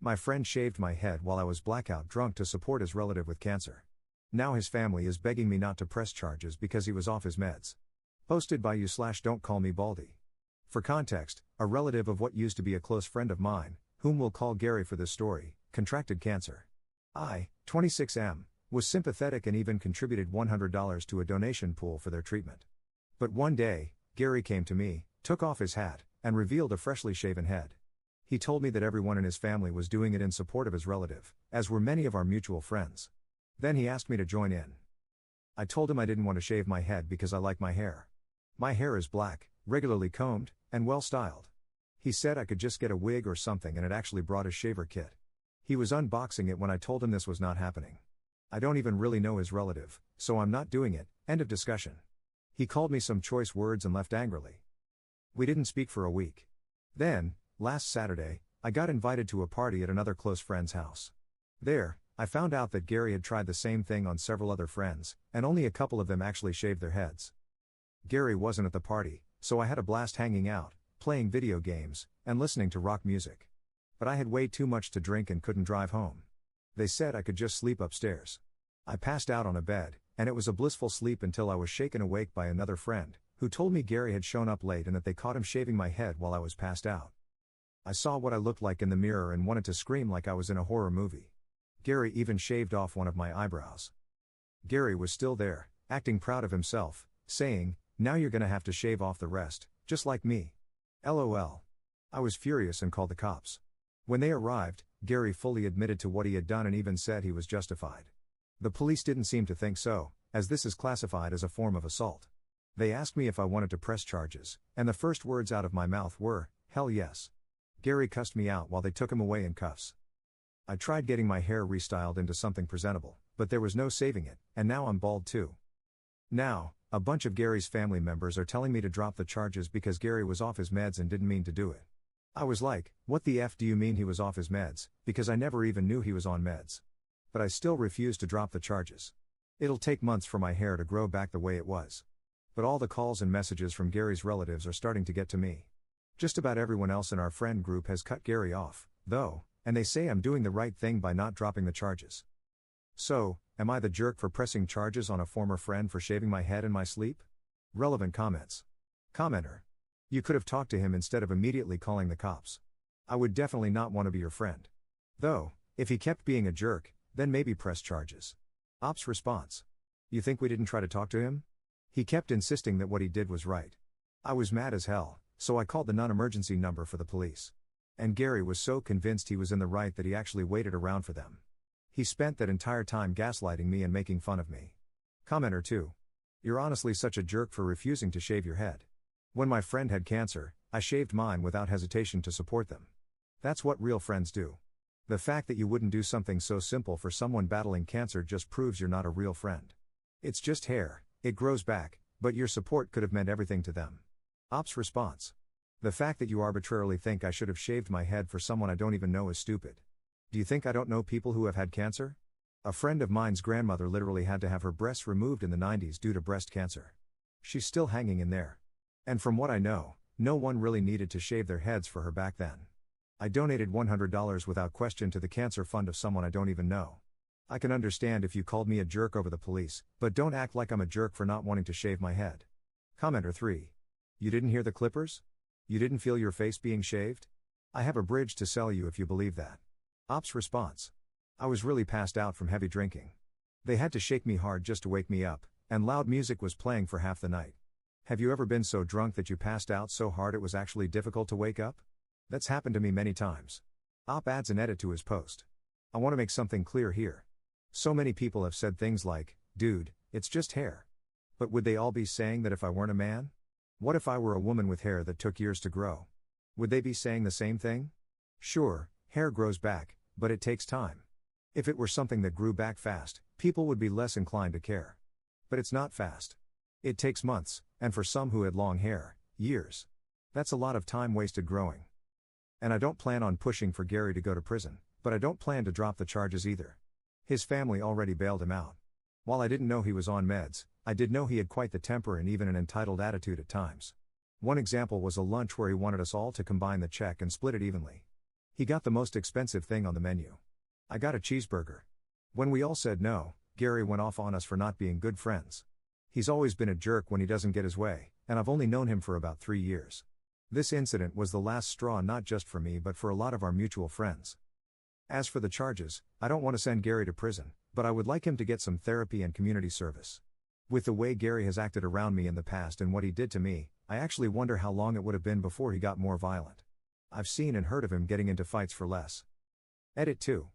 My friend shaved my head while I was blackout drunk to support his relative with cancer. Now his family is begging me not to press charges because he was off his meds. Posted by you/Don't Call Me Baldy. For context, a relative of what used to be a close friend of mine, whom we'll call Gary for this story, contracted cancer. I, 26M, was sympathetic and even contributed $100 to a donation pool for their treatment. But one day, Gary came to me, took off his hat, and revealed a freshly shaven head. He told me that everyone in his family was doing it in support of his relative, as were many of our mutual friends. Then he asked me to join in. I told him I didn't want to shave my head because I like my hair. My hair is black, regularly combed, and well styled. He said I could just get a wig or something, and had actually brought his shaver kit. He was unboxing it when I told him this was not happening. I don't even really know his relative, so I'm not doing it. End of discussion. He called me some choice words and left angrily. We didn't speak for a week. Then, last Saturday, I got invited to a party at another close friend's house. There, I found out that Gary had tried the same thing on several other friends, and only a couple of them actually shaved their heads. Gary wasn't at the party, so I had a blast hanging out, playing video games, and listening to rock music. But I had way too much to drink and couldn't drive home. They said I could just sleep upstairs. I passed out on a bed, and it was a blissful sleep until I was shaken awake by another friend, who told me Gary had shown up late and that they caught him shaving my head while I was passed out. I saw what I looked like in the mirror and wanted to scream like I was in a horror movie. Gary even shaved off one of my eyebrows. Gary was still there, acting proud of himself, saying, "Now you're gonna have to shave off the rest, just like me." LOL. I was furious and called the cops. When they arrived, Gary fully admitted to what he had done and even said he was justified. The police didn't seem to think so, as this is classified as a form of assault. They asked me if I wanted to press charges, and the first words out of my mouth were, "Hell yes." Gary cussed me out while they took him away in cuffs. I tried getting my hair restyled into something presentable, but there was no saving it, and now I'm bald too. Now, a bunch of Gary's family members are telling me to drop the charges because Gary was off his meds and didn't mean to do it. I was like, what the F do you mean he was off his meds, because I never even knew he was on meds. But I still refuse to drop the charges. It'll take months for my hair to grow back the way it was. But all the calls and messages from Gary's relatives are starting to get to me. Just about everyone else in our friend group has cut Gary off, though, and they say I'm doing the right thing by not dropping the charges. So, am I the jerk for pressing charges on a former friend for shaving my head in my sleep? Relevant comments. Commenter. You could have talked to him instead of immediately calling the cops. I would definitely not want to be your friend. Though, if he kept being a jerk, then maybe press charges. Ops response. You think we didn't try to talk to him? He kept insisting that what he did was right. I was mad as hell, so I called the non-emergency number for the police. And Gary was so convinced he was in the right that he actually waited around for them. He spent that entire time gaslighting me and making fun of me. Commenter 2. You're honestly such a jerk for refusing to shave your head. When my friend had cancer, I shaved mine without hesitation to support them. That's what real friends do. The fact that you wouldn't do something so simple for someone battling cancer just proves you're not a real friend. It's just hair, it grows back, but your support could have meant everything to them. Ops response. The fact that you arbitrarily think I should have shaved my head for someone I don't even know is stupid. Do you think I don't know people who have had cancer? A friend of mine's grandmother literally had to have her breasts removed in the 90s due to breast cancer. She's still hanging in there. And from what I know, no one really needed to shave their heads for her back then. I donated $100 without question to the cancer fund of someone I don't even know. I can understand if you called me a jerk over the police, but don't act like I'm a jerk for not wanting to shave my head. Commenter 3. You didn't hear the Clippers? You didn't feel your face being shaved? I have a bridge to sell you if you believe that. Ops response. I was really passed out from heavy drinking. They had to shake me hard just to wake me up, and loud music was playing for half the night. Have you ever been so drunk that you passed out so hard it was actually difficult to wake up? That's happened to me many times. Op adds an edit to his post. I want to make something clear here. So many people have said things like, dude, it's just hair. But would they all be saying that if I weren't a man? What if I were a woman with hair that took years to grow? Would they be saying the same thing? Sure, hair grows back, but it takes time. If it were something that grew back fast, people would be less inclined to care. But it's not fast. It takes months, and for some who had long hair, years. That's a lot of time wasted growing. And I don't plan on pushing for Gary to go to prison, but I don't plan to drop the charges either. His family already bailed him out. While I didn't know he was on meds, I did know he had quite the temper and even an entitled attitude at times. One example was a lunch where he wanted us all to combine the check and split it evenly. He got the most expensive thing on the menu. I got a cheeseburger. When we all said no, Gary went off on us for not being good friends. He's always been a jerk when he doesn't get his way, and I've only known him for about 3 years. This incident was the last straw not just for me but for a lot of our mutual friends. As for the charges, I don't want to send Gary to prison, but I would like him to get some therapy and community service. With the way Gary has acted around me in the past and what he did to me, I actually wonder how long it would have been before he got more violent. I've seen and heard of him getting into fights for less. Edit 2.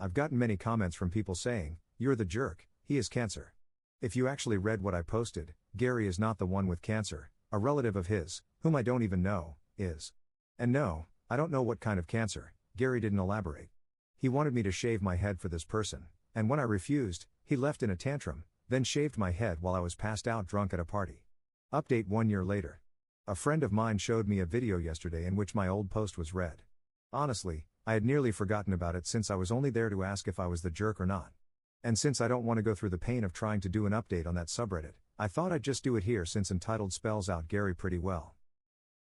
I've gotten many comments from people saying, "You're the jerk, he has cancer." If you actually read what I posted, Gary is not the one with cancer, a relative of his, whom I don't even know, is. And no, I don't know what kind of cancer. Gary didn't elaborate. He wanted me to shave my head for this person, and when I refused, he left in a tantrum, then shaved my head while I was passed out drunk at a party. Update 1 year later. A friend of mine showed me a video yesterday in which my old post was read. Honestly, I had nearly forgotten about it since I was only there to ask if I was the jerk or not. And since I don't want to go through the pain of trying to do an update on that subreddit, I thought I'd just do it here since entitled spells out Gary pretty well.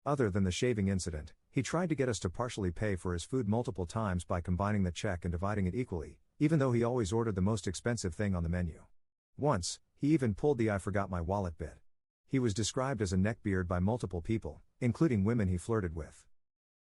Other than the shaving incident, he tried to get us to partially pay for his food multiple times by combining the check and dividing it equally, even though he always ordered the most expensive thing on the menu. Once, he even pulled the "I forgot my wallet" bit. He was described as a neckbeard by multiple people, including women he flirted with.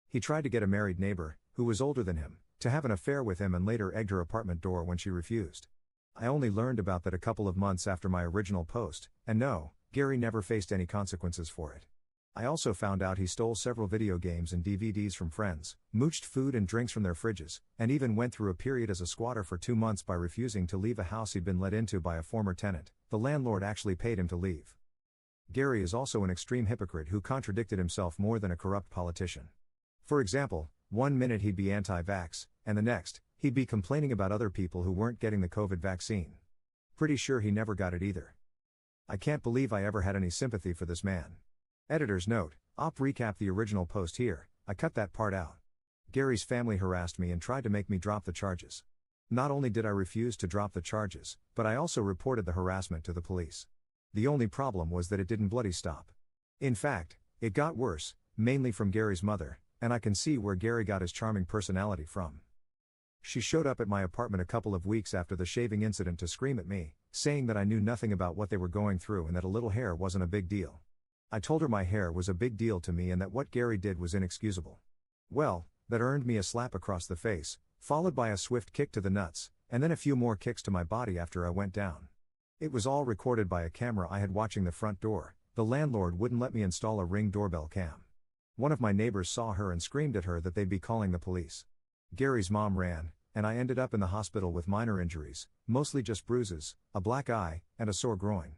He tried to get a married neighbor, who was older than him, to have an affair with him and later egged her apartment door when she refused. I only learned about that a couple of months after my original post, and no, Gary never faced any consequences for it. I also found out he stole several video games and DVDs from friends, mooched food and drinks from their fridges, and even went through a period as a squatter for 2 months by refusing to leave a house he'd been let into by a former tenant. The landlord actually paid him to leave. Gary is also an extreme hypocrite who contradicted himself more than a corrupt politician. For example, 1 minute he'd be anti-vax, and the next, he'd be complaining about other people who weren't getting the COVID vaccine. Pretty sure he never got it either. I can't believe I ever had any sympathy for this man. Editor's note, recap the original post here, I cut that part out. Gary's family harassed me and tried to make me drop the charges. Not only did I refuse to drop the charges, but I also reported the harassment to the police. The only problem was that it didn't bloody stop. In fact, it got worse, mainly from Gary's mother, and I can see where Gary got his charming personality from. She showed up at my apartment a couple of weeks after the shaving incident to scream at me, saying that I knew nothing about what they were going through and that a little hair wasn't a big deal. I told her my hair was a big deal to me and that what Gary did was inexcusable. Well, that earned me a slap across the face, followed by a swift kick to the nuts, and then a few more kicks to my body after I went down. It was all recorded by a camera I had watching the front door. The landlord wouldn't let me install a Ring doorbell cam. One of my neighbors saw her and screamed at her that they'd be calling the police. Gary's mom ran, and I ended up in the hospital with minor injuries, mostly just bruises, a black eye, and a sore groin.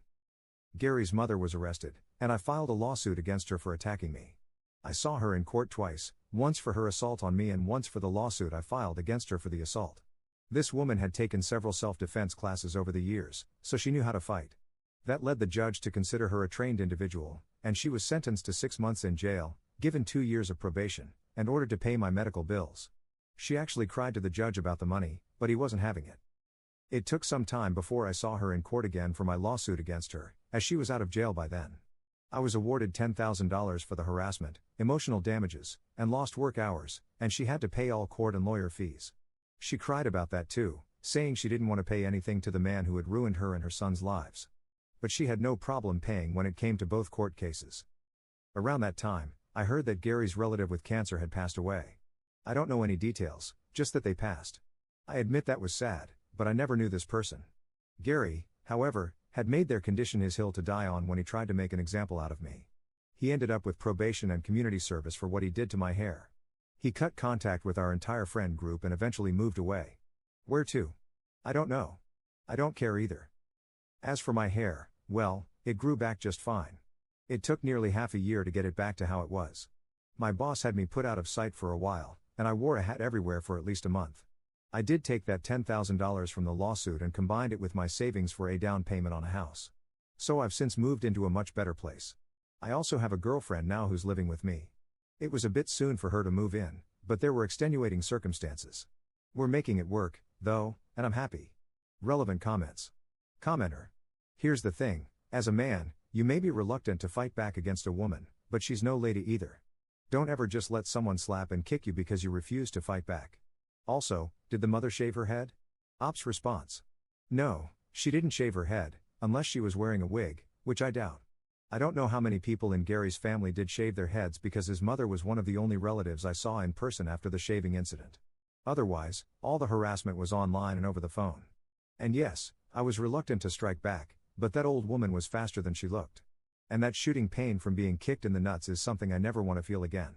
Gary's mother was arrested, and I filed a lawsuit against her for attacking me. I saw her in court twice, once for her assault on me and once for the lawsuit I filed against her for the assault. This woman had taken several self-defense classes over the years, so she knew how to fight. That led the judge to consider her a trained individual, and she was sentenced to 6 months in jail, given 2 years of probation, and ordered to pay my medical bills. She actually cried to the judge about the money, but he wasn't having it. It took some time before I saw her in court again for my lawsuit against her, as she was out of jail by then. I was awarded $10,000 for the harassment, emotional damages, and lost work hours, and she had to pay all court and lawyer fees. She cried about that too, saying she didn't want to pay anything to the man who had ruined her and her son's lives. But she had no problem paying when it came to both court cases. Around that time, I heard that Gary's relative with cancer had passed away. I don't know any details, just that they passed. I admit that was sad, but I never knew this person. Gary, however, had made their condition his hill to die on when he tried to make an example out of me. He ended up with probation and community service for what he did to my hair. He cut contact with our entire friend group and eventually moved away. Where to? I don't know. I don't care either. As for my hair, well, it grew back just fine. It took nearly half a year to get it back to how it was. My boss had me put out of sight for a while, and I wore a hat everywhere for at least a month. I did take that $10,000 from the lawsuit and combined it with my savings for a down payment on a house. So I've since moved into a much better place. I also have a girlfriend now who's living with me. It was a bit soon for her to move in, but there were extenuating circumstances. We're making it work, though, and I'm happy. Relevant comments. Commenter. Here's the thing, as a man, you may be reluctant to fight back against a woman, but she's no lady either. Don't ever just let someone slap and kick you because you refuse to fight back. Also, did the mother shave her head? Ops response. No, she didn't shave her head, unless she was wearing a wig, which I doubt. I don't know how many people in Gary's family did shave their heads because his mother was one of the only relatives I saw in person after the shaving incident. Otherwise, all the harassment was online and over the phone. And yes, I was reluctant to strike back, but that old woman was faster than she looked. And that shooting pain from being kicked in the nuts is something I never want to feel again.